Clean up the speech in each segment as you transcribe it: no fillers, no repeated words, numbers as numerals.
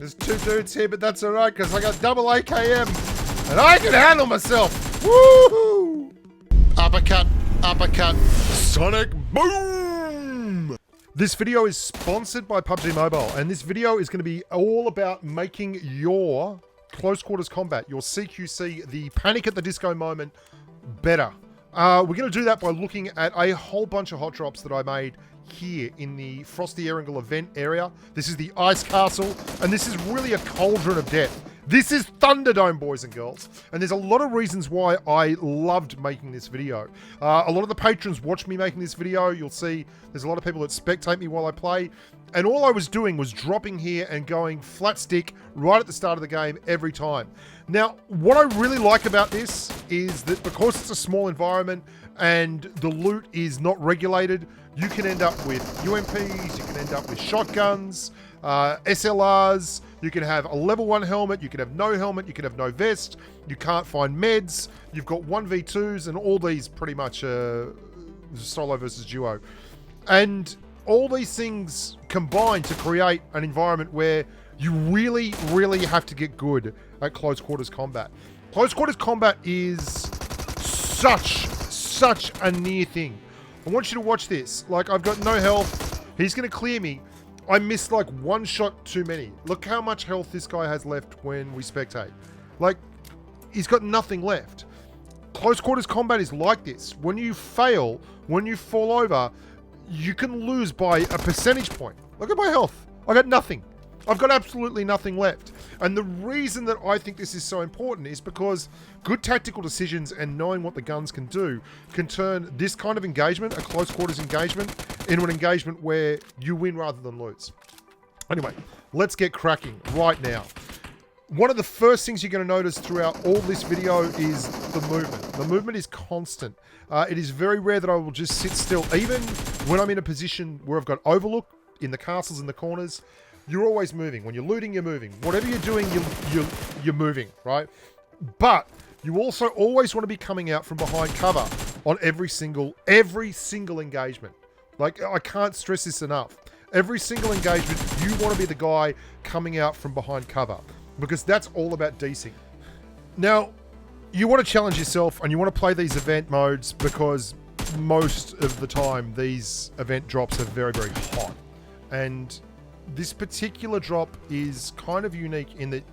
There's two dudes here, but that's alright, because I got double AKM, and I can handle myself. Woohoo! Uppercut, uppercut, sonic boom! This video is sponsored by PUBG Mobile, and this video is going to be all about making your close quarters combat, your CQC, the Panic at the Disco moment, better. We're going to do that by looking at a whole bunch of hot drops that I made here in the Frosty Erangle event area. This is the Ice Castle, and this is really a cauldron of death. This is Thunderdome, boys and girls. And there's a lot of reasons why I loved making this video. A lot of the patrons watched me making this video. You'll see there's a lot of people that spectate me while I play. And all I was doing was dropping here and going flat stick right at the start of the game every time. Now, what I really like about this is that because it's a small environment and the loot is not regulated, you can end up with UMPs, you can end up with shotguns, SLRs, you can have a level 1 helmet, you can have no helmet, you can have no vest, you can't find meds, you've got 1v2s, and all these pretty much solo versus duo. And all these things combine to create an environment where you really, really have to get good at close quarters combat. Close quarters combat is such a near thing. I want you to watch this. Like, I've got no health. He's going to clear me. I missed like one shot too many. Look how much health this guy has left when we spectate. Like, he's got nothing left. Close quarters combat is like this. When you fail, when you fall over, you can lose by a percentage point. Look at my health. I got nothing. I've got absolutely nothing left. And the reason that I think this is so important is because good tactical decisions and knowing what the guns can do can turn this kind of engagement, a close quarters engagement, into an engagement where you win rather than lose. Anyway, let's get cracking right now. One of the first things you're going to notice throughout all this video is the movement. The movement is constant. It is very rare that I will just sit still. Even when I'm in a position where I've got overlook in the castles in the corners, you're always moving. When you're looting, you're moving. Whatever you're doing, you're moving, right? But you also always want to be coming out from behind cover on every single engagement. Like, I can't stress this enough. Every single engagement, you want to be the guy coming out from behind cover, because that's all about decing. Now, you want to challenge yourself and you want to play these event modes because most of the time these event drops are very, very hot. And this particular drop is kind of unique in that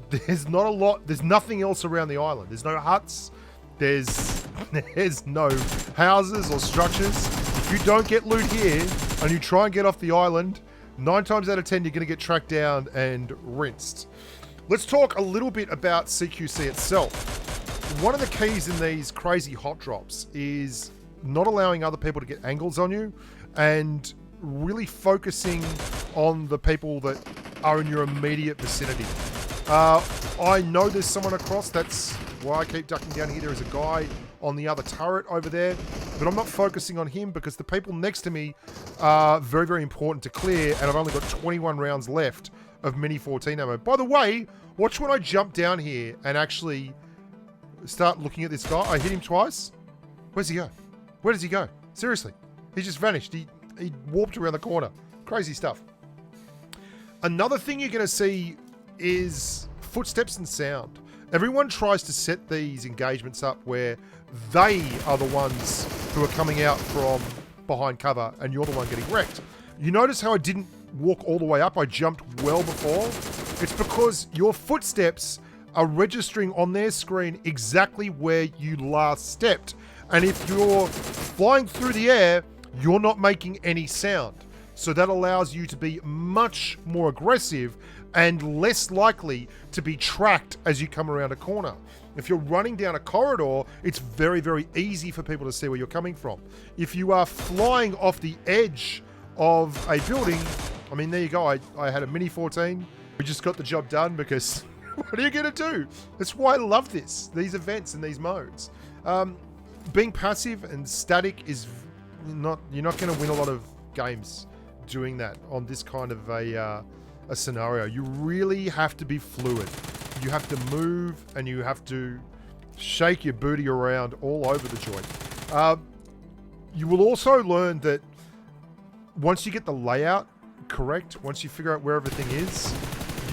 there's not a lot, there's nothing else around the island. There's no huts, there's no houses or structures. If you don't get loot here and you try and get off the island, 9 times out of 10 you're going to get tracked down and rinsed. Let's talk a little bit about CQC itself. One of the keys in these crazy hot drops is not allowing other people to get angles on you and really focusing on the people that are in your immediate vicinity. I know there's someone across, that's why I keep ducking down here. There is a guy on the other turret over there, but I'm not focusing on him because the people next to me are very, very important to clear, and I've only got 21 rounds left of Mini 14 ammo. By the way, watch when I jump down here and actually start looking at this guy. I hit him twice. Where's he go? Where does he go? Seriously, he just vanished. He warped around the corner. Crazy stuff. Another thing you're going to see is footsteps and sound. Everyone tries to set these engagements up where they are the ones who are coming out from behind cover and you're the one getting wrecked. You notice how I didn't walk all the way up? I jumped well before. It's because your footsteps are registering on their screen exactly where you last stepped. And if you're flying through the air, you're not making any sound. So that allows you to be much more aggressive and less likely to be tracked as you come around a corner. If you're running down a corridor, it's very, very easy for people to see where you're coming from. If you are flying off the edge of a building, I mean, there you go. I had a Mini 14. We just got the job done because what are you going to do? That's why I love these events and these modes. Being passive and static is you're not going to win a lot of games doing that on this kind of a scenario. You really have to be fluid. You have to move and you have to shake your booty around all over the joint. You will also learn that once you get the layout correct, once you figure out where everything is,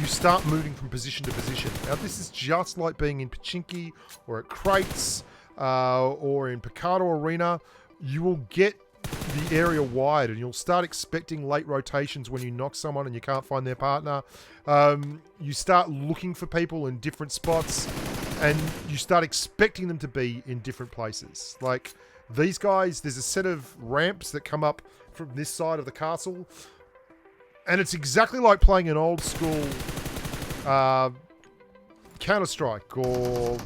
you start moving from position to position. Now, this is just like being in Pachinki or at Crates or in Picardo Arena. You will get the area wide and you'll start expecting late rotations when you knock someone and you can't find their partner. You start looking for people in different spots and you start expecting them to be in different places. Like these guys, there's a set of ramps that come up from this side of the castle. And it's exactly like playing an old school Counter-Strike or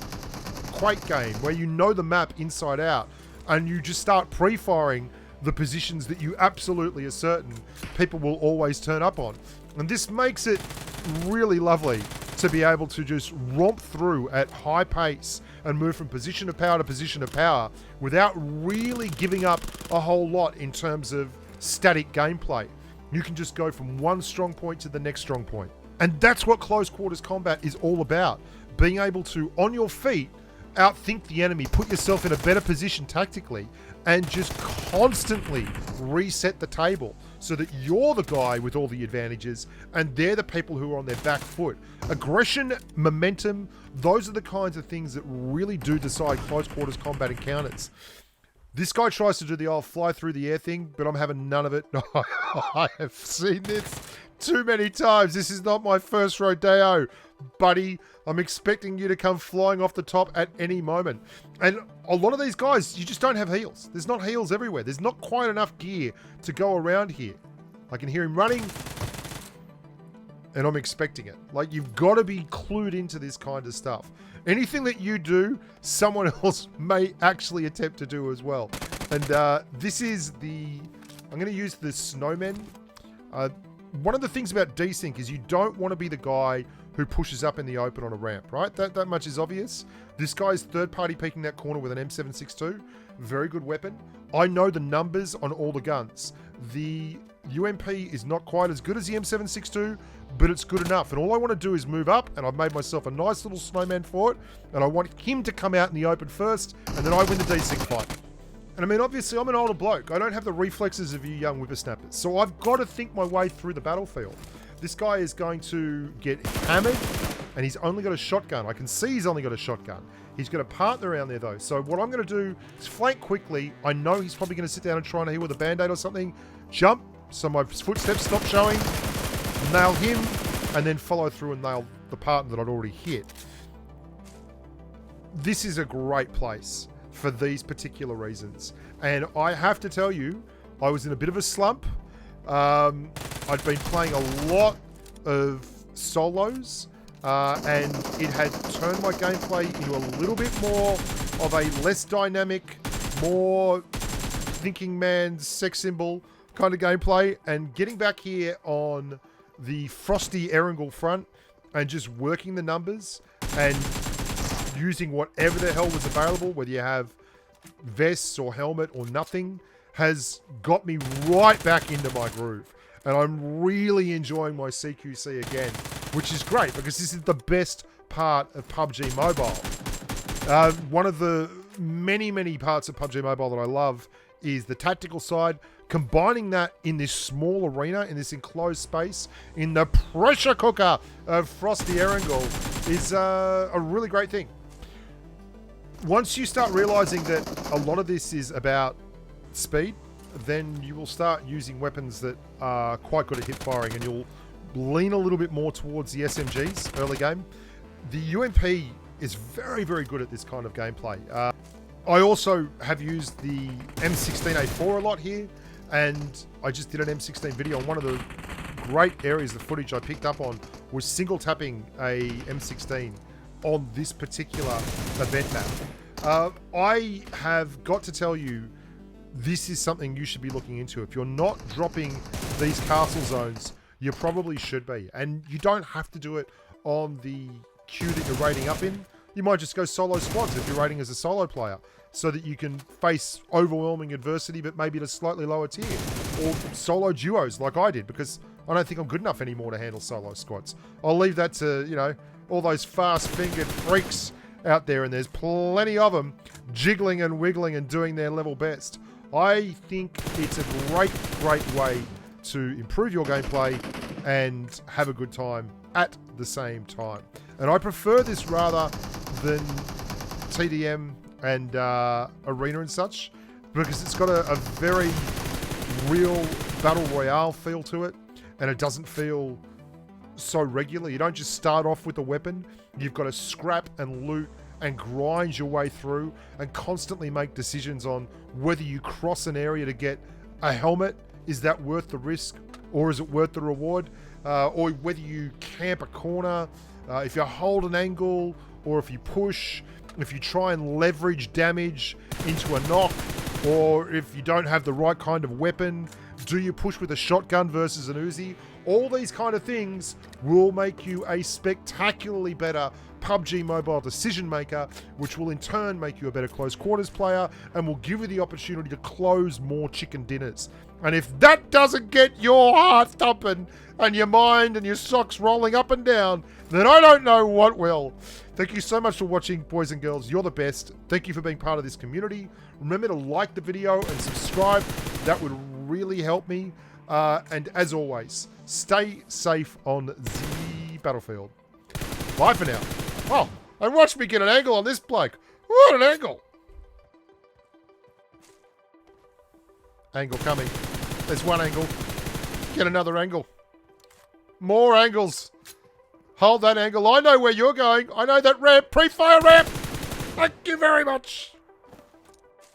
Quake game where you know the map inside out and you just start pre-firing the positions that you absolutely are certain people will always turn up on. And this makes it really lovely to be able to just romp through at high pace and move from position of power to position of power without really giving up a whole lot in terms of static gameplay. You can just go from one strong point to the next strong point. And that's what close quarters combat is all about. Being able to, on your feet, outthink the enemy, put yourself in a better position tactically, and just constantly reset the table so that you're the guy with all the advantages and they're the people who are on their back foot. Aggression, momentum, those are the kinds of things that really do decide close quarters combat encounters. This guy tries to do the old fly through the air thing, but I'm having none of it. I have seen this too many times. This is not my first rodeo, buddy. I'm expecting you to come flying off the top at any moment. And a lot of these guys, you just don't have heals. There's not heals everywhere. There's not quite enough gear to go around here. I can hear him running, and I'm expecting it. Like, you've got to be clued into this kind of stuff. Anything that you do, someone else may actually attempt to do as well. And this is the... I'm going to use the snowmen. One of the things about desync is you don't want to be the guy who pushes up in the open on a ramp, right? That much is obvious. This guy's third party peeking that corner with an M762. Very good weapon. I know the numbers on all the guns. The UMP is not quite as good as the M762, but it's good enough. And all I want to do is move up, and I've made myself a nice little snowman for it, and I want him to come out in the open first, and then I win the desync fight. And I mean, obviously, I'm an older bloke. I don't have the reflexes of you young whippersnappers, so I've got to think my way through the battlefield. This guy is going to get hammered, and he's only got a shotgun. I can see he's only got a shotgun. He's got a partner around there, though. So what I'm going to do is flank quickly. I know he's probably going to sit down and try and heal with a band-aid or something. Jump, so my footsteps stop showing. Nail him, and then follow through and nail the partner that I'd already hit. This is a great place for these particular reasons. And I have to tell you, I was in a bit of a slump. I'd been playing a lot of solos, and it had turned my gameplay into a little bit more of a less dynamic, more thinking man's sex symbol kind of gameplay. And getting back here on the Frosty Erangle front and just working the numbers and using whatever the hell was available, whether you have vests or helmet or nothing, has got me right back into my groove. And I'm really enjoying my CQC again, which is great because this is the best part of PUBG Mobile. One of the many, many parts of PUBG Mobile that I love is the tactical side. Combining that in this small arena, in this enclosed space, in the pressure cooker of Frosty Erangle is a really great thing. Once you start realizing that a lot of this is about speed, then you will start using weapons that are quite good at hip firing, and you'll lean a little bit more towards the SMGs early game. The UMP is very, very good at this kind of gameplay. I also have used the M16A4 a lot here, and I just did an M16 video, and one of the great areas of footage I picked up on was single tapping a M16 on this particular event map. I have got to tell you, this is something you should be looking into. If you're not dropping these castle zones, you probably should be. And you don't have to do it on the queue that you're raiding up in. You might just go solo squads if you're raiding as a solo player, so that you can face overwhelming adversity, but maybe at a slightly lower tier. Or solo duos like I did, because I don't think I'm good enough anymore to handle solo squads. I'll leave that to, you know, all those fast-fingered freaks out there, and there's plenty of them jiggling and wiggling and doing their level best. I think it's a great, great way to improve your gameplay and have a good time at the same time. And I prefer this rather than TDM and Arena and such, because it's got a very real battle royale feel to it, and it doesn't feel so regular. You don't just start off with a weapon. You've got to scrap and loot and grind your way through and constantly make decisions on whether you cross an area to get a helmet. Is that worth the risk, or is it worth the reward? Or whether you camp a corner, if you hold an angle, or if you push, if you try and leverage damage into a knock, or if you don't have the right kind of weapon, do you push with a shotgun versus an Uzi? All these kind of things will make you a spectacularly better PUBG Mobile decision maker, which will in turn make you a better close quarters player and will give you the opportunity to close more chicken dinners. And if that doesn't get your heart thumping and your mind and your socks rolling up and down, then I don't know what will. Thank you so much for watching, boys and girls. You're the best. Thank you for being part of this community. Remember to like the video and subscribe. That would really help me. And as always, stay safe on the battlefield. Bye for now. Oh, and watch me get an angle on this bloke. What an angle. Angle coming. There's one angle. Get another angle. More angles. Hold that angle. I know where you're going. I know that ramp. Pre-fire ramp. Thank you very much.